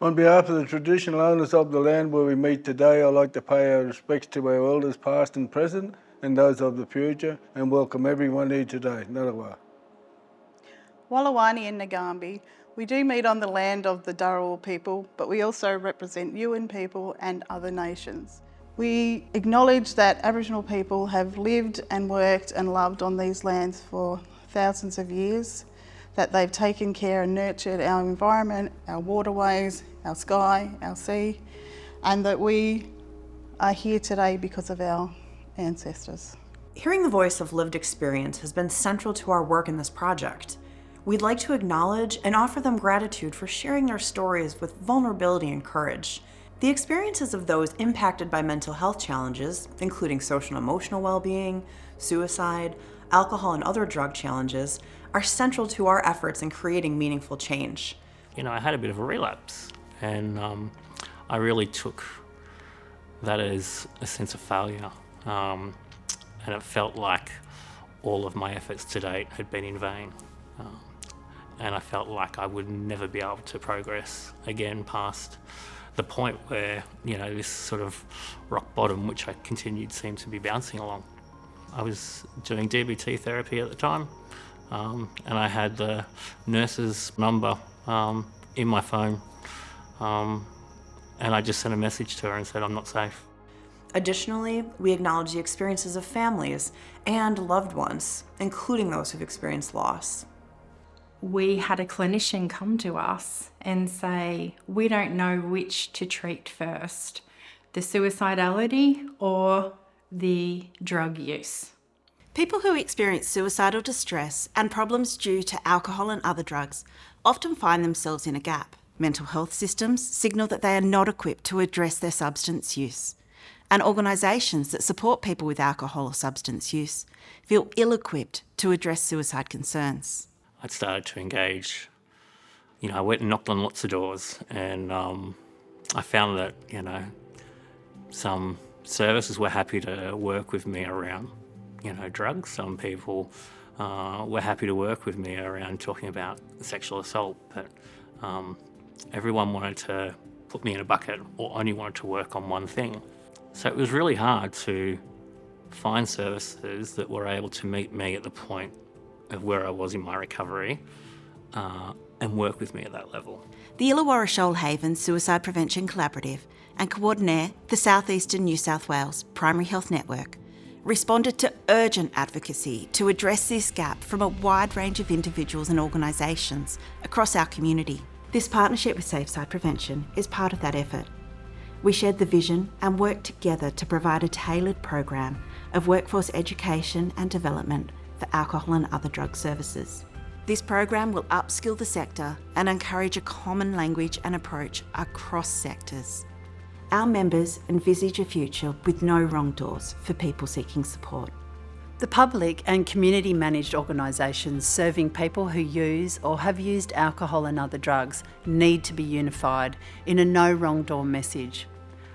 On behalf of the traditional owners of the land where we meet today, I'd like to pay our respects to our elders past and present and those of the future, and welcome everyone here today. Narawa. Wallawani and Nagambi, we do meet on the land of the Dharawal people, but we also represent Yuin people and other nations. We acknowledge that Aboriginal people have lived and worked and loved on these lands for thousands of years, that they've taken care and nurtured our environment, our waterways, our sky, our sea, and that we are here today because of our ancestors. Hearing the voice of lived experience has been central to our work in this project. We'd like to acknowledge and offer them gratitude for sharing their stories with vulnerability and courage. The experiences of those impacted by mental health challenges, including social and emotional well-being, suicide, alcohol and other drug challenges, are central to our efforts in creating meaningful change. I had a bit of a relapse, and I really took that as a sense of failure. And it felt like all of my efforts to date had been in vain. And I felt like I would never be able to progress again past the point where, this sort of rock bottom, which I continued, seemed to be bouncing along. I was doing DBT therapy at the time, and I had the nurse's number in my phone, and I just sent a message to her and said, I'm not safe. Additionally, we acknowledge the experiences of families and loved ones, including those who've experienced loss. We had a clinician come to us and say, we don't know which to treat first, the suicidality or the drug use. People who experience suicidal distress and problems due to alcohol and other drugs often find themselves in a gap. Mental health systems signal that they are not equipped to address their substance use, and organisations that support people with alcohol or substance use feel ill-equipped to address suicide concerns. I'd started to engage. I went and knocked on lots of doors, and I found that, some services were happy to work with me around, drugs. Some people were happy to work with me around talking about sexual assault, but everyone wanted to put me in a bucket or only wanted to work on one thing. So it was really hard to find services that were able to meet me at the point of where I was in my recovery and work with me at that level. The Illawarra Shoalhaven Suicide Prevention Collaborative and Coordinair, the South Eastern New South Wales Primary Health Network, responded to urgent advocacy to address this gap from a wide range of individuals and organisations across our community. This partnership with SafeSide Prevention is part of that effort. We shared the vision and worked together to provide a tailored program of workforce education and development for alcohol and other drug services. This program will upskill the sector and encourage a common language and approach across sectors. Our members envisage a future with no wrong doors for people seeking support. The public and community managed organisations serving people who use or have used alcohol and other drugs need to be unified in a no wrong door message.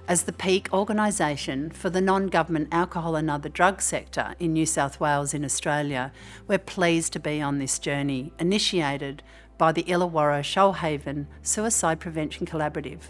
As the peak organisation for the non-government alcohol and other drug sector in New South Wales in Australia, we're pleased to be on this journey initiated by the Illawarra Shoalhaven Suicide Prevention Collaborative.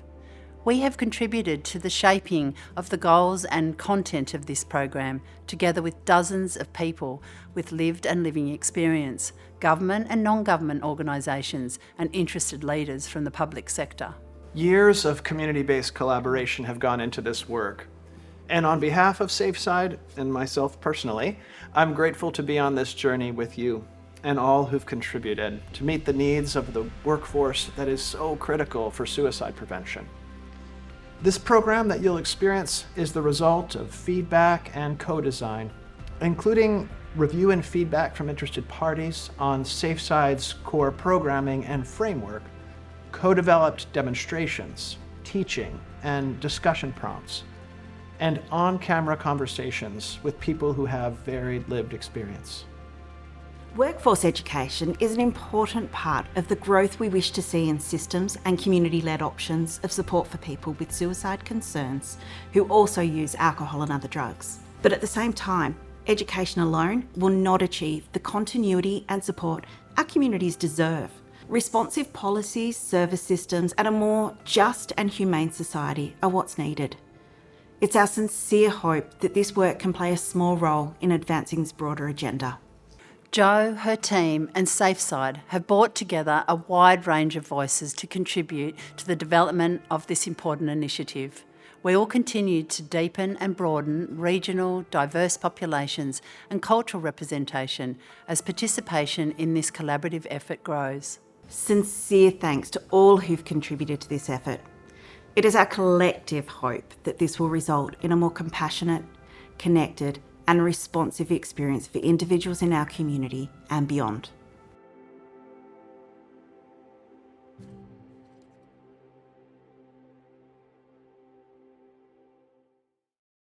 We have contributed to the shaping of the goals and content of this program, together with dozens of people with lived and living experience, government and non-government organisations, and interested leaders from the public sector. Years of community-based collaboration have gone into this work. And on behalf of SafeSide and myself personally, I'm grateful to be on this journey with you and all who've contributed to meet the needs of the workforce that is so critical for suicide prevention. This program that you'll experience is the result of feedback and co-design, including review and feedback from interested parties on SafeSide's core programming and framework, co-developed demonstrations, teaching, and discussion prompts, and on-camera conversations with people who have varied lived experience. Workforce education is an important part of the growth we wish to see in systems and community-led options of support for people with suicide concerns who also use alcohol and other drugs. But at the same time, education alone will not achieve the continuity and support our communities deserve. Responsive policies, service systems, and a more just and humane society are what's needed. It's our sincere hope that this work can play a small role in advancing this broader agenda. Jo, her team and SafeSide have brought together a wide range of voices to contribute to the development of this important initiative. We will continue to deepen and broaden regional, diverse populations and cultural representation as participation in this collaborative effort grows. Sincere thanks to all who've contributed to this effort. It is our collective hope that this will result in a more compassionate, connected, and responsive experience for individuals in our community and beyond.